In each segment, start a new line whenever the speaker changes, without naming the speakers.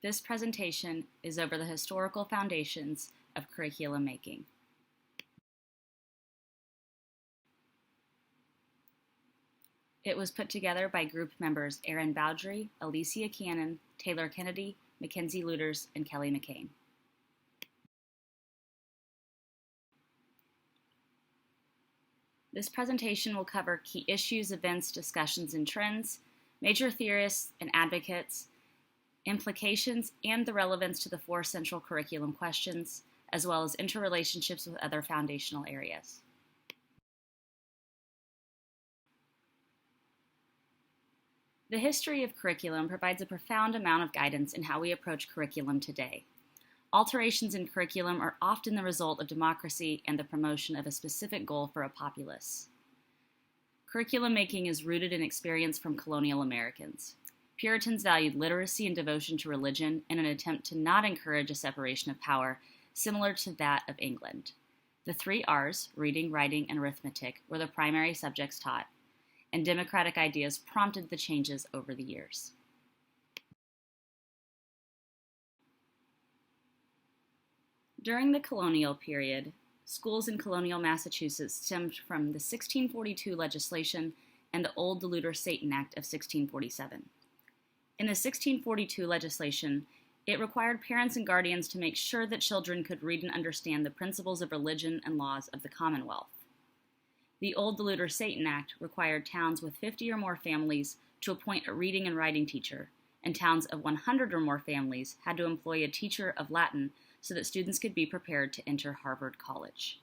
This presentation is over the historical foundations of curriculum making. It was put together by group members Erin Bowdry, Alicia Cannon, Taylor Kennedy, Mackenzie Luters, and Kelly McCain. This presentation will cover key issues, events, discussions, and trends, major theorists and advocates, implications, and the relevance to the four central curriculum questions, as well as interrelationships with other foundational areas. The history of curriculum provides a profound amount of guidance in how we approach curriculum today. Alterations in curriculum are often the result of democracy and the promotion of a specific goal for a populace. Curriculum making is rooted in experience from colonial Americans. Puritans valued literacy and devotion to religion in an attempt to not encourage a separation of power similar to that of England. The 3 R's, reading, writing, and arithmetic, were the primary subjects taught, and democratic ideas prompted the changes over the years. During the colonial period, schools in colonial Massachusetts stemmed from the 1642 legislation and the Old Deluder Satan Act of 1647. In the 1642 legislation, it required parents and guardians to make sure that children could read and understand the principles of religion and laws of the Commonwealth. The Old Deluder Satan Act required towns with 50 or more families to appoint a reading and writing teacher, and towns of 100 or more families had to employ a teacher of Latin so that students could be prepared to enter Harvard College.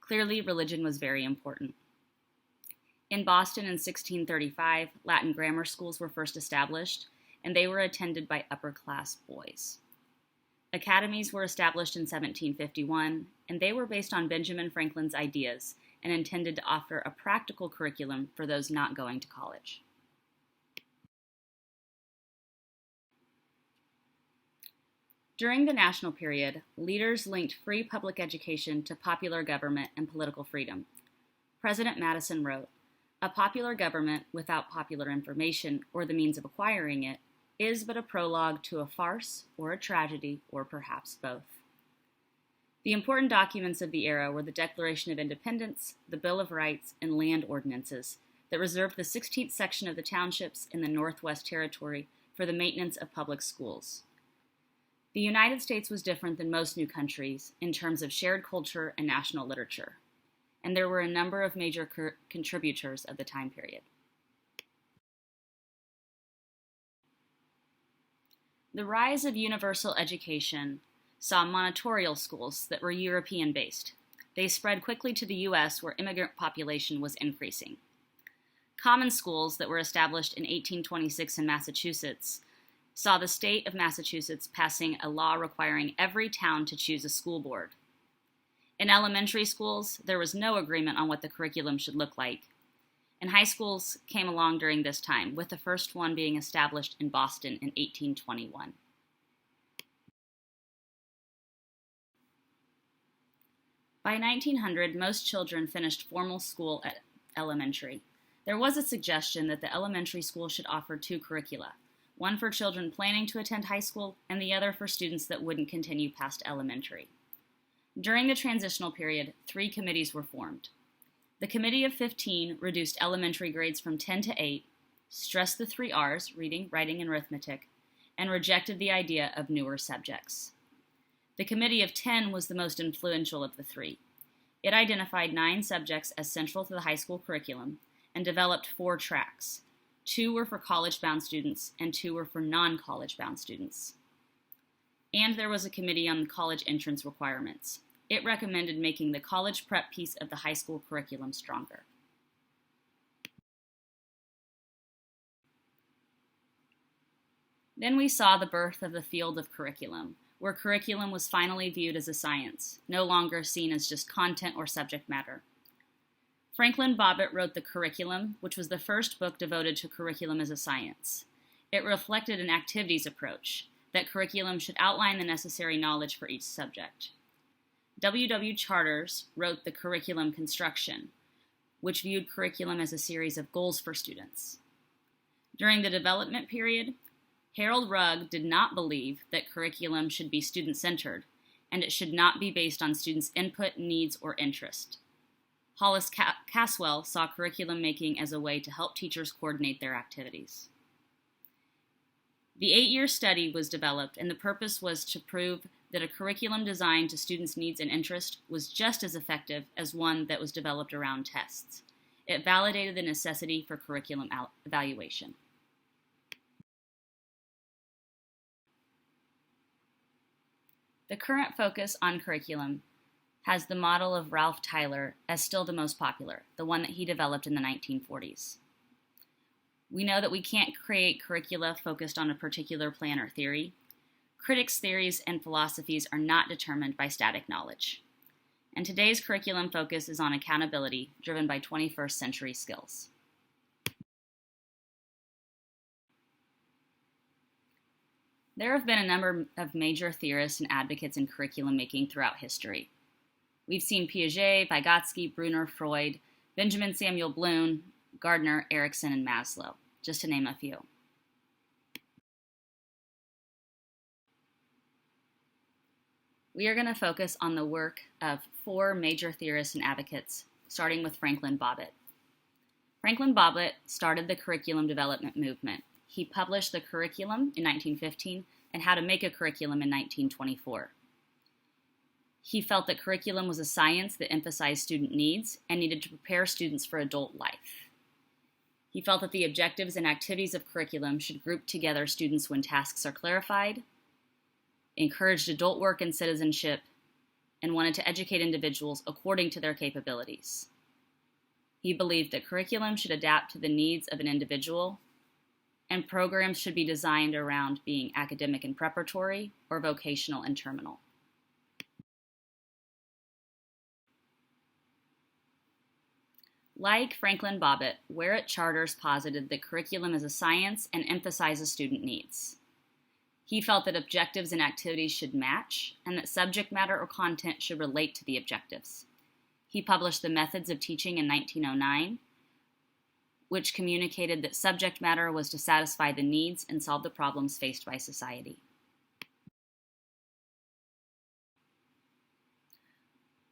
Clearly, religion was very important. In Boston in 1635, Latin grammar schools were first established, and they were attended by upper-class boys. Academies were established in 1751, and they were based on Benjamin Franklin's ideas and intended to offer a practical curriculum for those not going to college. During the national period, leaders linked free public education to popular government and political freedom. President Madison wrote, "A popular government without popular information or the means of acquiring it is but a prologue to a farce or a tragedy or perhaps both." The important documents of the era were the Declaration of Independence, the Bill of Rights, and land ordinances that reserved the 16th section of the townships in the Northwest Territory for the maintenance of public schools. The United States was different than most new countries in terms of shared culture and national literature, and there were a number of major contributors of the time period. The rise of universal education saw monitorial schools that were European-based. They spread quickly to the U.S., where immigrant population was increasing. Common schools that were established in 1826 in Massachusetts saw the state of Massachusetts passing a law requiring every town to choose a school board. In elementary schools, there was no agreement on what the curriculum should look like, and high schools came along during this time, with the first one being established in Boston in 1821. By 1900, most children finished formal school at elementary. There was a suggestion that the elementary school should offer 2 curricula, one for children planning to attend high school and the other for students that wouldn't continue past elementary. During the transitional period, 3 committees were formed. The Committee of 15 reduced elementary grades from 10 to 8, stressed the 3 R's, reading, writing, and arithmetic, and rejected the idea of newer subjects. The Committee of 10 was the most influential of the 3. It identified 9 subjects as central to the high school curriculum and developed 4 tracks. 2 were for college-bound students, and 2 were for non-college-bound students. And there was a committee on the college entrance requirements. It recommended making the college prep piece of the high school curriculum stronger. Then we saw the birth of the field of curriculum, where curriculum was finally viewed as a science, no longer seen as just content or subject matter. Franklin Bobbitt wrote The Curriculum, which was the first book devoted to curriculum as a science. It reflected an activities approach, that curriculum should outline the necessary knowledge for each subject. W. W. Charters wrote The Curriculum Construction, which viewed curriculum as a series of goals for students. During the development period, Harold Rugg did not believe that curriculum should be student-centered, and it should not be based on students' input, needs, or interest. Hollis Caswell saw curriculum making as a way to help teachers coordinate their activities. The 8-year study was developed, and the purpose was to prove that a curriculum designed to students' needs and interest was just as effective as one that was developed around tests. It validated the necessity for curriculum evaluation. The current focus on curriculum has the model of Ralph Tyler as still the most popular, the one that he developed in the 1940s. We know that we can't create curricula focused on a particular plan or theory. Critics' theories and philosophies are not determined by static knowledge. And today's curriculum focus is on accountability, driven by 21st century skills. There have been a number of major theorists and advocates in curriculum making throughout history. We've seen Piaget, Vygotsky, Brunner, Freud, Benjamin Samuel Bloom, Gardner, Erikson, and Maslow, just to name a few. We are going to focus on the work of 4 major theorists and advocates, starting with Franklin Bobbitt. Franklin Bobbitt started the curriculum development movement. He published The Curriculum in 1915 and How to Make a Curriculum in 1924. He felt that curriculum was a science that emphasized student needs and needed to prepare students for adult life. He felt that the objectives and activities of curriculum should group together students when tasks are clarified, encouraged adult work and citizenship, and wanted to educate individuals according to their capabilities. He believed that curriculum should adapt to the needs of an individual, and programs should be designed around being academic and preparatory or vocational and terminal. Like Franklin Bobbitt, Wherrett Charters posited that curriculum is a science and emphasizes student needs. He felt that objectives and activities should match, and that subject matter or content should relate to the objectives. He published The Methods of Teaching in 1909, which communicated that subject matter was to satisfy the needs and solve the problems faced by society.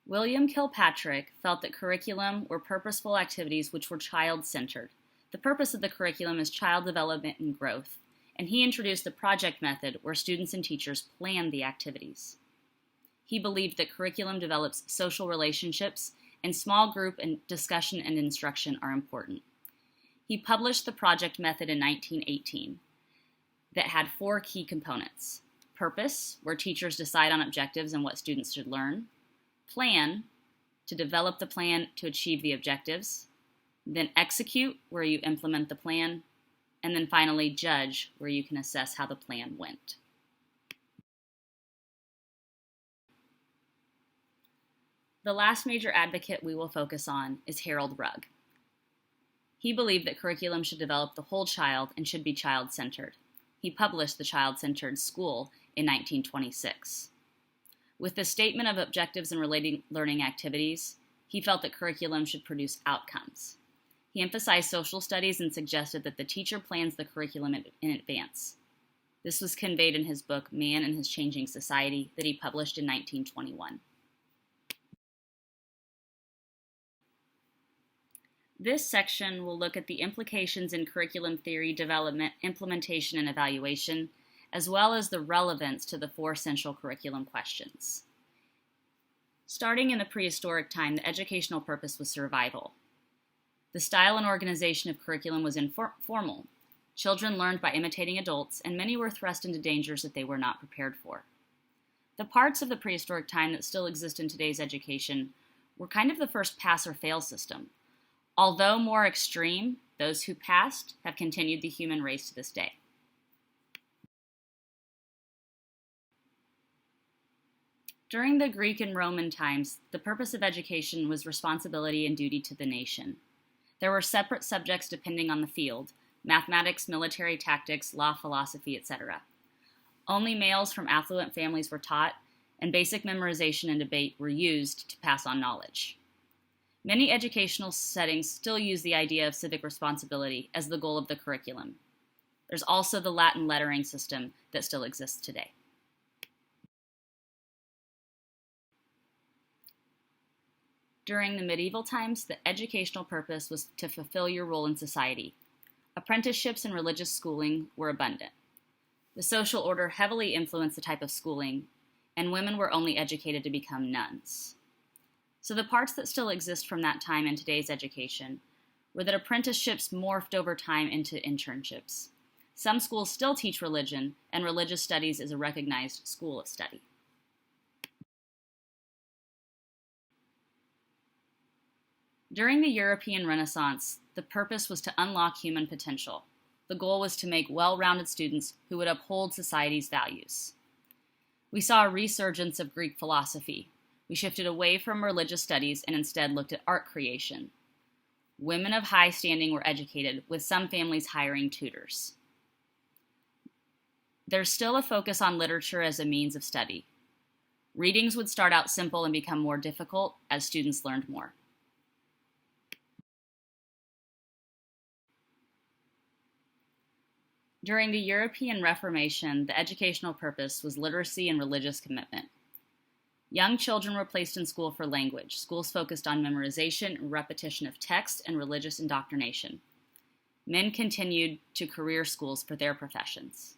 William Kilpatrick felt that curriculum were purposeful activities which were child-centered. The purpose of the curriculum is child development and growth, and he introduced the project method where students and teachers plan the activities. He believed that curriculum develops social relationships, and small group and discussion and instruction are important. He published the project method in 1918 that had 4 key components. Purpose, where teachers decide on objectives and what students should learn. Plan, to develop the plan to achieve the objectives. Then execute, where you implement the plan. And then finally, judge, where you can assess how the plan went. The last major advocate we will focus on is Harold Rugg. He believed that curriculum should develop the whole child and should be child-centered. He published The Child-Centered School in 1926. With the statement of objectives and related learning activities, he felt that curriculum should produce outcomes. He emphasized social studies and suggested that the teacher plans the curriculum in advance. This was conveyed in his book, Man and His Changing Society, that he published in 1921. This section will look at the implications in curriculum theory development, implementation, and evaluation, as well as the relevance to the 4 central curriculum questions. Starting in the prehistoric time, the educational purpose was survival. The style and organization of curriculum was informal. Children learned by imitating adults, and many were thrust into dangers that they were not prepared for. The parts of the prehistoric time that still exist in today's education were kind of the first pass-or-fail system. Although more extreme, those who passed have continued the human race to this day. During the Greek and Roman times, the purpose of education was responsibility and duty to the nation. There were separate subjects depending on the field: mathematics, military tactics, law, philosophy, etc. Only males from affluent families were taught, and basic memorization and debate were used to pass on knowledge. Many educational settings still use the idea of civic responsibility as the goal of the curriculum. There's also the Latin lettering system that still exists today. During the medieval times, the educational purpose was to fulfill your role in society. Apprenticeships and religious schooling were abundant. The social order heavily influenced the type of schooling, and women were only educated to become nuns. So the parts that still exist from that time in today's education were that apprenticeships morphed over time into internships. Some schools still teach religion, and religious studies is a recognized school of study. During the European Renaissance, the purpose was to unlock human potential. The goal was to make well-rounded students who would uphold society's values. We saw a resurgence of Greek philosophy. We shifted away from religious studies and instead looked at art creation. Women of high standing were educated, with some families hiring tutors. There's still a focus on literature as a means of study. Readings would start out simple and become more difficult as students learned more. During the European Reformation, the educational purpose was literacy and religious commitment. Young children were placed in school for language. Schools focused on memorization and repetition of text and religious indoctrination. Men continued to career schools for their professions.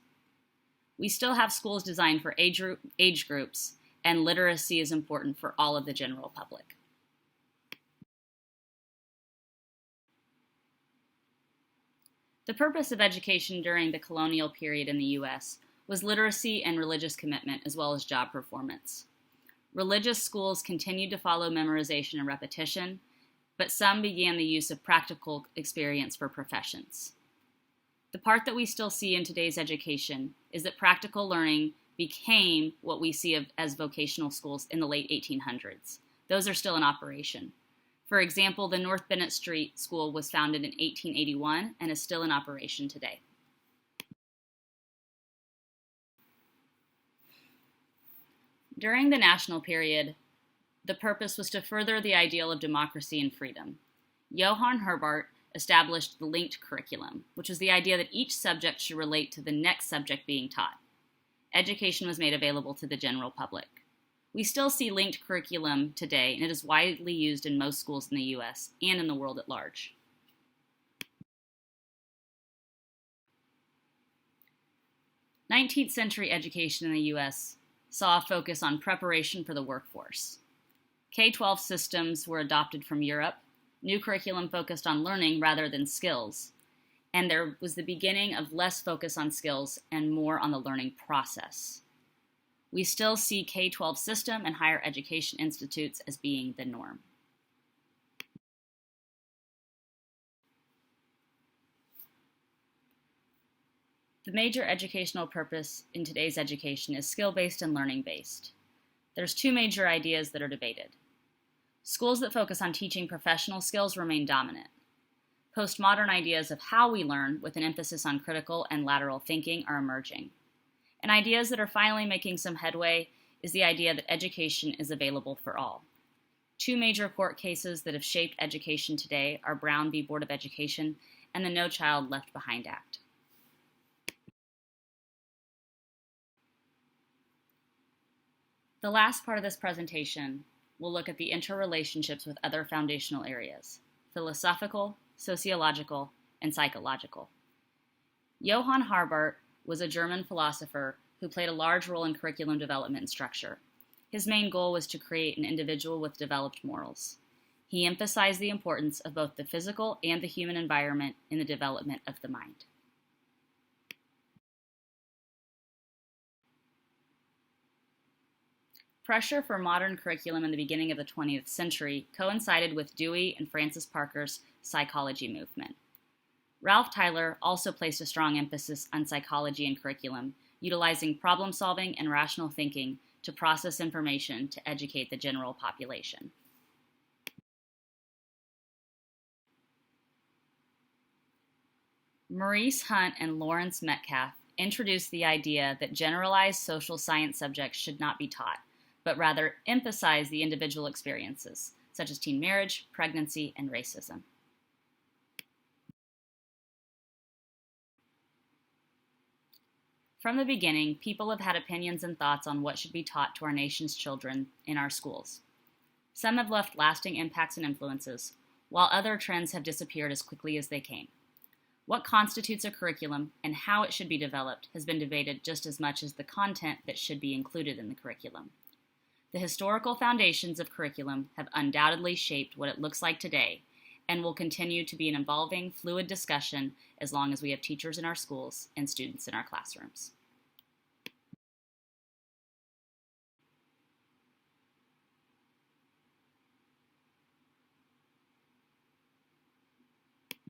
We still have schools designed for age groups, and literacy is important for all of the general public. The purpose of education during the colonial period in the U.S. was literacy and religious commitment, as well as job performance. Religious schools continued to follow memorization and repetition, but some began the use of practical experience for professions. The part that we still see in today's education is that practical learning became what we see as vocational schools in the late 1800s. Those are still in operation. For example, the North Bennett Street School was founded in 1881 and is still in operation today. During the national period, the purpose was to further the ideal of democracy and freedom. Johann Herbart established the linked curriculum, which was the idea that each subject should relate to the next subject being taught. Education was made available to the general public. We still see linked curriculum today, and it is widely used in most schools in the U.S. and in the world at large. Nineteenth century education in the U.S. saw a focus on preparation for the workforce. K-12 systems were adopted from Europe. New curriculum focused on learning rather than skills, and there was the beginning of less focus on skills and more on the learning process. We still see K-12 system and higher education institutes as being the norm. The major educational purpose in today's education is skill-based and learning-based. There's two major ideas that are debated. Schools that focus on teaching professional skills remain dominant. Postmodern ideas of how we learn, with an emphasis on critical and lateral thinking, are emerging. And ideas that are finally making some headway is the idea that education is available for all. Two major court cases that have shaped education today are Brown v. Board of Education and the No Child Left Behind Act. The last part of this presentation will look at the interrelationships with other foundational areas: philosophical, sociological, and psychological. Johann Herbart was a German philosopher who played a large role in curriculum development and structure. His main goal was to create an individual with developed morals. He emphasized the importance of both the physical and the human environment in the development of the mind. Pressure for modern curriculum in the beginning of the 20th century coincided with Dewey and Francis Parker's psychology movement. Ralph Tyler also placed a strong emphasis on psychology and curriculum, utilizing problem-solving and rational thinking to process information to educate the general population. Maurice Hunt and Lawrence Metcalf introduced the idea that generalized social science subjects should not be taught, but rather emphasize the individual experiences, such as teen marriage, pregnancy, and racism. From the beginning, people have had opinions and thoughts on what should be taught to our nation's children in our schools. Some have left lasting impacts and influences, while other trends have disappeared as quickly as they came. What constitutes a curriculum and how it should be developed has been debated just as much as the content that should be included in the curriculum. The historical foundations of curriculum have undoubtedly shaped what it looks like today and will continue to be an evolving, fluid discussion as long as we have teachers in our schools and students in our classrooms.